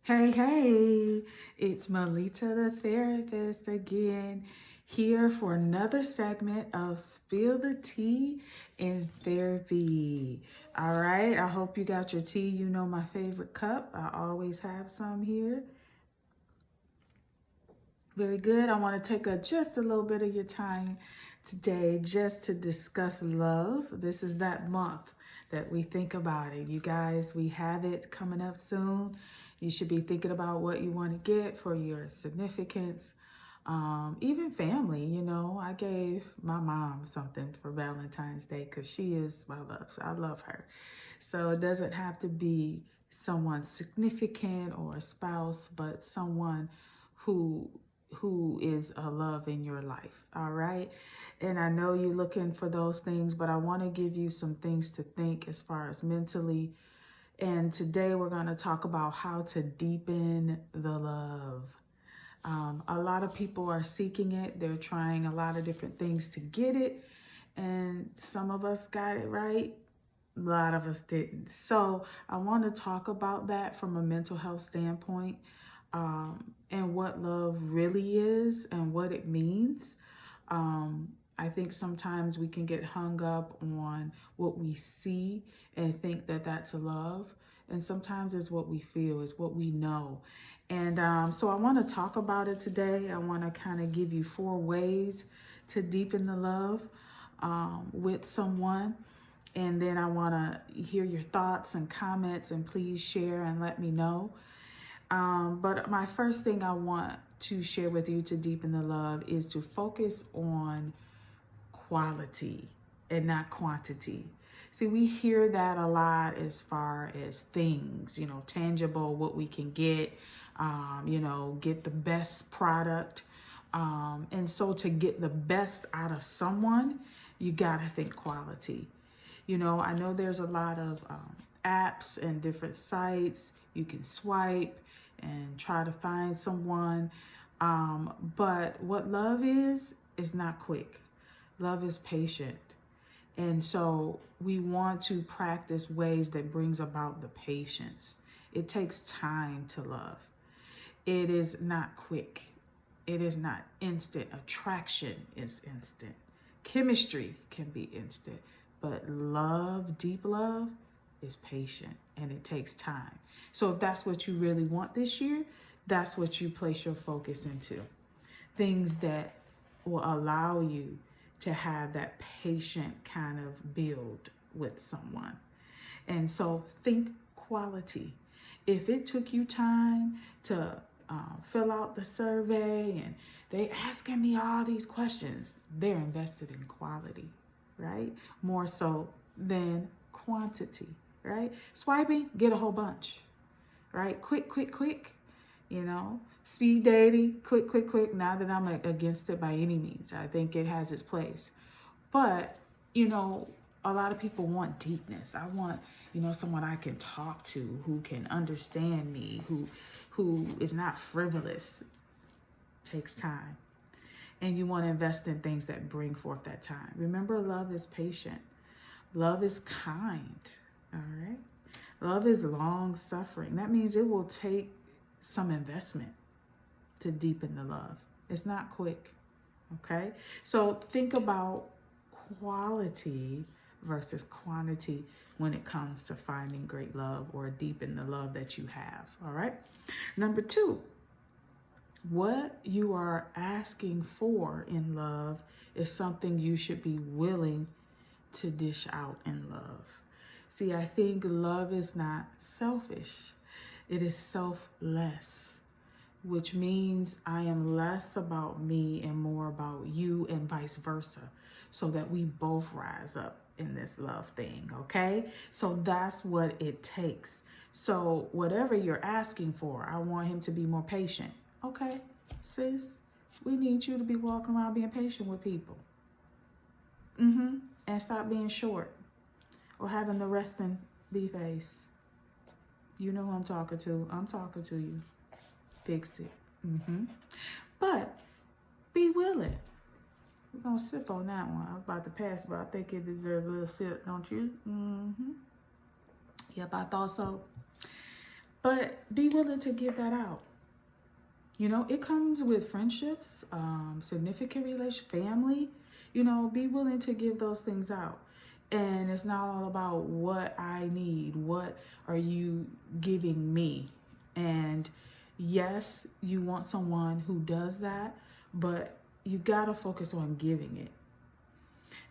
Hey, hey, it's Melita the therapist again, here for another segment of Spill the Tea in Therapy. All right, I hope you got your tea. You know my favorite cup. I always have some here. Very good. I want to take just a little bit of your time today just to discuss love. This is that month that we think about it. You guys, we have it coming up soon. You should be thinking about what you want to get for your significance, even family. I gave my mom something for Valentine's Day because she is my love. So I love her. So it doesn't have to be someone significant or a spouse, but someone who who is a love in your life. All right. And I know you're looking for those things, but I want to give you some things to think as far as mentally. And today we're going to talk about how to deepen the love. A lot of people are seeking it. They're trying a lot of different things to get it. And some of us got it right. A lot of us didn't. So I want to talk about that from a mental health standpoint, and what love really is and what it means. I think sometimes we can get hung up on what we see and think that that's a love. And sometimes it's what we feel, it's what we know. And so I want to talk about it today. I want to kind of give you 4 ways to deepen the love with someone. And then I want to hear your thoughts and comments, and please share and let me know. But my first thing I want to share with you to deepen the love is to focus on quality and not quantity. See, we hear that a lot as far as things, tangible, what we can get, get the best product. And so to get the best out of someone, you got to think quality. I know there's a lot of apps and different sites. You can swipe and try to find someone. But what love is not quick. Love is patient. And so we want to practice ways that brings about the patience. It takes time to love. It is not quick. It is not instant. Attraction is instant. Chemistry can be instant. But love, deep love, is patient and it takes time. So if that's what you really want this year, that's what you place your focus into. Things that will allow you to have that patient kind of build with someone. And so think quality. If it took you time to fill out the survey and they asking me all these questions, they're invested in quality, right? More so than quantity, right? Swiping, get a whole bunch, right? Quick, quick, quick, speed dating, quick, quick, quick. Not that I'm against it by any means. I think it has its place. But, a lot of people want deepness. I want, someone I can talk to, who can understand me, who is not frivolous. Takes time. And you want to invest in things that bring forth that time. Remember, love is patient. Love is kind. All right. Love is long suffering. That means it will take some investment to deepen the love. It's not quick. Okay. So think about quality versus quantity when it comes to finding great love or deepen the love that you have. All right. Number 2, what you are asking for in love is something you should be willing to dish out in love. See, I think love is not selfish. It is selfless, which means I am less about me and more about you and vice versa, so that we both rise up in this love thing, okay? So that's what it takes. So whatever you're asking for, I want him to be more patient. Okay, sis, we need you to be walking around being patient with people. And stop being short or having the resting bee face. You know who I'm talking to. I'm talking to you. Fix it. But be willing. We're going to sip on that one. I was about to pass, but I think it deserves a little sip, don't you? Yep, I thought so. But be willing to give that out. You know, it comes with friendships, significant relation, family. You know, be willing to give those things out. And it's not all about what I need. What are you giving me? And yes, you want someone who does that, but you got to focus on giving it.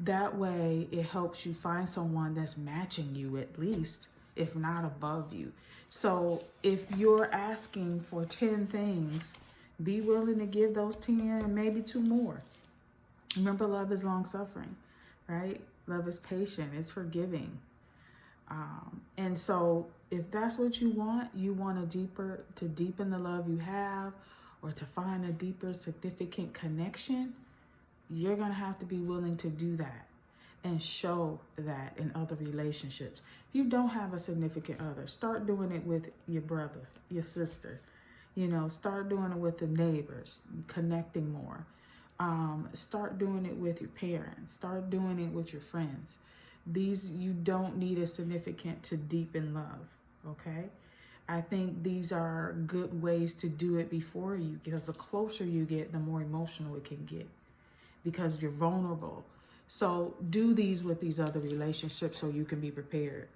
That way, it helps you find someone that's matching you at least, if not above you. So if you're asking for 10 things, be willing to give those 10 and maybe 2 more. Remember, love is long suffering, right? Love is patient, it's forgiving. And so if that's what you want to deepen the love you have, or to find a deeper, significant connection, you're going to have to be willing to do that and show that in other relationships. If you don't have a significant other, start doing it with your brother, your sister. You know, start doing it with the neighbors, connecting more. Start doing it with your parents. Start doing it with your friends. You don't need a significant to deepen love, okay? I think these are good ways to do it before you, because the closer you get, the more emotional it can get, because you're vulnerable. So do these with these other relationships so you can be prepared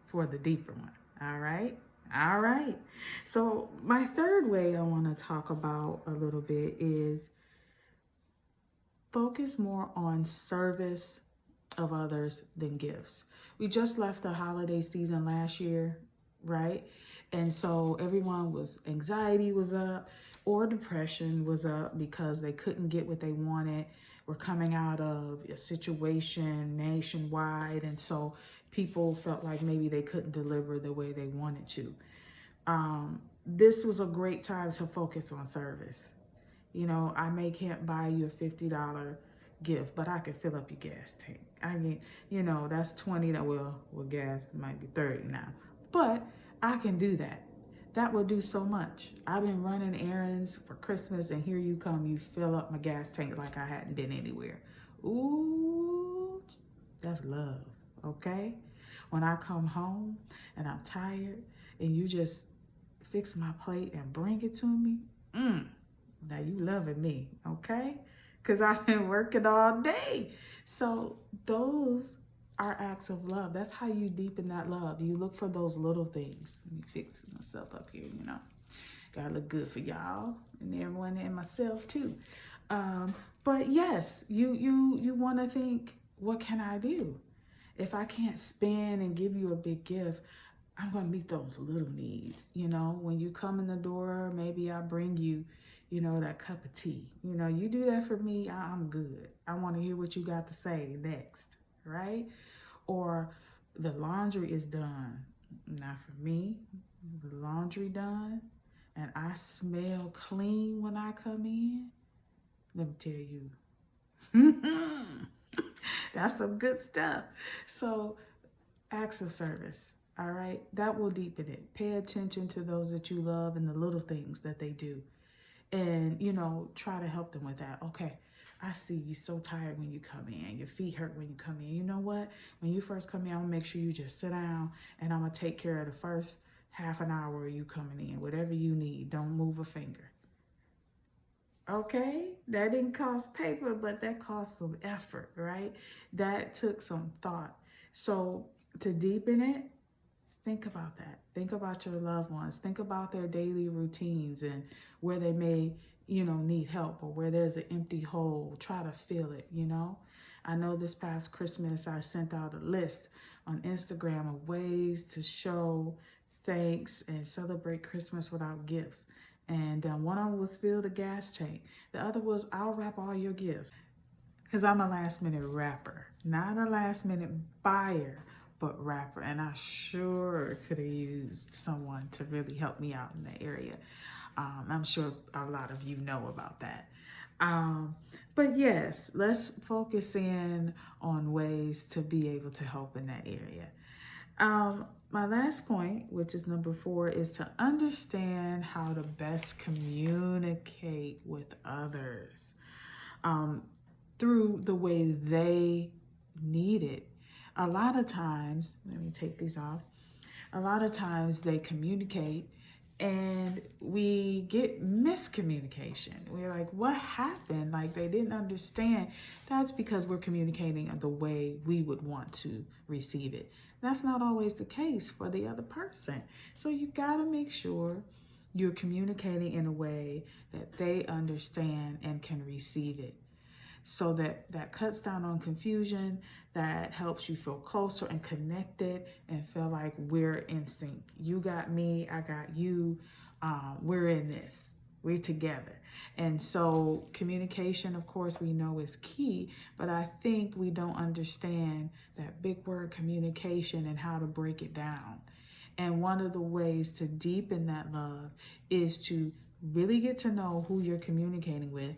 for the deeper one. All right? All right. So my third way I want to talk about a little bit is focus more on service of others than gifts. We just left the holiday season last year, right? And so anxiety was up, or depression was up because they couldn't get what they wanted. We're coming out of a situation nationwide, and so people felt like maybe they couldn't deliver the way they wanted to. This was a great time to focus on service. You know, can't buy you a $50 gift, but I could fill up your gas tank. That's 20. Well, gas might be 30 now, but I can do that. That will do so much. I've been running errands for Christmas, and here you come. You fill up my gas tank like I hadn't been anywhere. Ooh, that's love, okay? When I come home and I'm tired, and you just fix my plate and bring it to me, now you loving me, okay? Because I've been working all day. So those are acts of love. That's how you deepen that love. You look for those little things. Let me fix myself up here, you know. Gotta look good for y'all and everyone and myself too. But yes, you want to think, what can I do? If I can't spend and give you a big gift, I'm going to meet those little needs. You know, when you come in the door, maybe I bring you, that cup of tea. You do that for me, I'm good. I want to hear what you got to say next, right? Or the laundry is done. Not for me, the laundry done, and I smell clean when I come in. Let me tell you, that's some good stuff. So acts of service. All right, that will deepen it. Pay attention to those that you love and the little things that they do. And, try to help them with that. Okay, I see you so tired when you come in. Your feet hurt when you come in. You know what? When you first come in, I'm going to make sure you just sit down, and I'm going to take care of the first half an hour of you coming in. Whatever you need, don't move a finger. Okay, that didn't cost paper, but that cost some effort, right? That took some thought. So to deepen it, think about that. Think about your loved ones. Think about their daily routines and where they may, need help, or where there's an empty hole. Try to fill it, I know this past Christmas, I sent out a list on Instagram of ways to show thanks and celebrate Christmas without gifts. And one of them was fill the gas tank. The other was I'll wrap all your gifts. Because I'm a last minute rapper, not a last minute buyer, but rapper. And I sure could have used someone to really help me out in that area. I'm sure a lot of you know about that. But yes, let's focus in on ways to be able to help in that area. My last point, which is number 4, is to understand how to best communicate with others through the way they need it. A lot of times, let me take these off. a lot of times they communicate and we get miscommunication. We're like, what happened? Like they didn't understand. That's because we're communicating the way we would want to receive it. That's not always the case for the other person. So you got to make sure you're communicating in a way that they understand and can receive it. So that cuts down on confusion, that helps you feel closer and connected and feel like we're in sync. You got me, I got you, we're in this, we're together. And so communication, of course, we know is key, but I think we don't understand that big word communication and how to break it down. And one of the ways to deepen that love is to really get to know who you're communicating with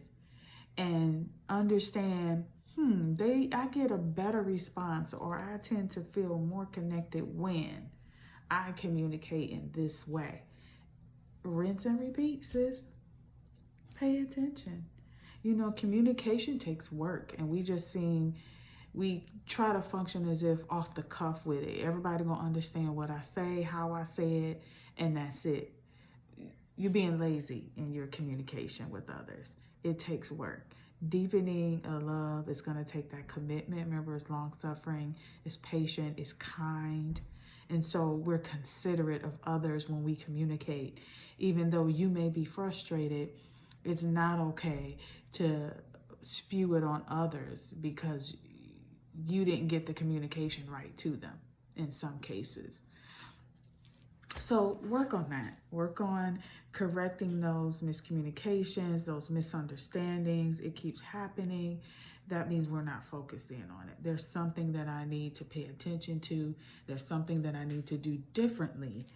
and understand, I get a better response, or I tend to feel more connected when I communicate in this way. Rinse and repeat, sis. Pay attention. You know, communication takes work, and we try to function as if off the cuff with it. Everybody gonna understand what I say, how I say it, and that's it. You're being lazy in your communication with others. It takes work. Deepening a love is going to take that commitment. Remember, it's long-suffering, it's patient, it's kind. And so we're considerate of others when we communicate. Even though you may be frustrated, it's not okay to spew it on others because you didn't get the communication right to them in some cases. So work on that. Work on correcting those miscommunications, those misunderstandings. It keeps happening. That means we're not focused in on it. There's something that I need to pay attention to. There's something that I need to do differently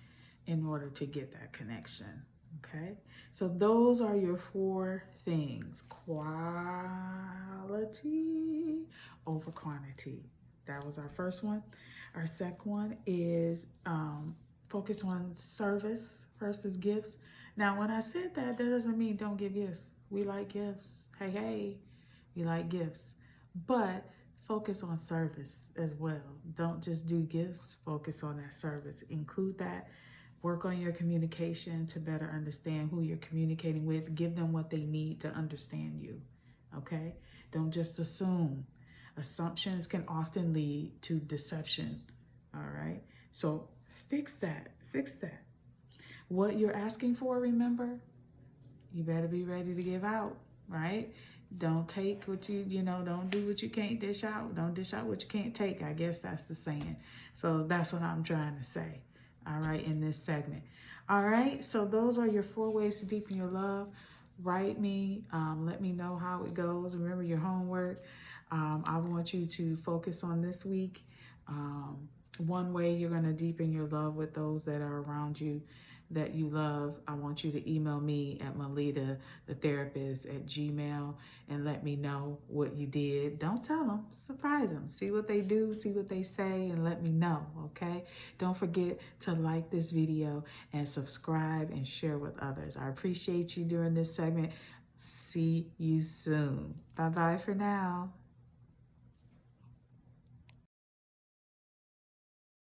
in order to get that connection. Okay? So those are your 4 things. Quality over quantity. That was our first one. Our second one is focus on service versus gifts. Now, when I said that doesn't mean don't give gifts. We like gifts. Hey, we like gifts. But focus on service as well. Don't just do gifts. Focus on that service. Include that. Work on your communication to better understand who you're communicating with. Give them what they need to understand you. Okay? Don't just assume. Assumptions can often lead to deception. All right? So fix that. Fix that. What you're asking for, remember, you better be ready to give out, right? Don't take what don't do what you can't dish out. Don't dish out what you can't take. I guess that's the saying. So that's what I'm trying to say, all right, in this segment. All right, so those are your 4 ways to deepen your love. Write me. Let me know how it goes. Remember your homework. I want you to focus on this week. One way you're going to deepen your love with those that are around you that you love, I want you to email me at melita.thetherapist@gmail and let me know what you did. Don't tell them, surprise them. See what they do, see what they say, and let me know, okay? Don't forget to like this video and subscribe and share with others. I appreciate you during this segment. See you soon. Bye-bye for now.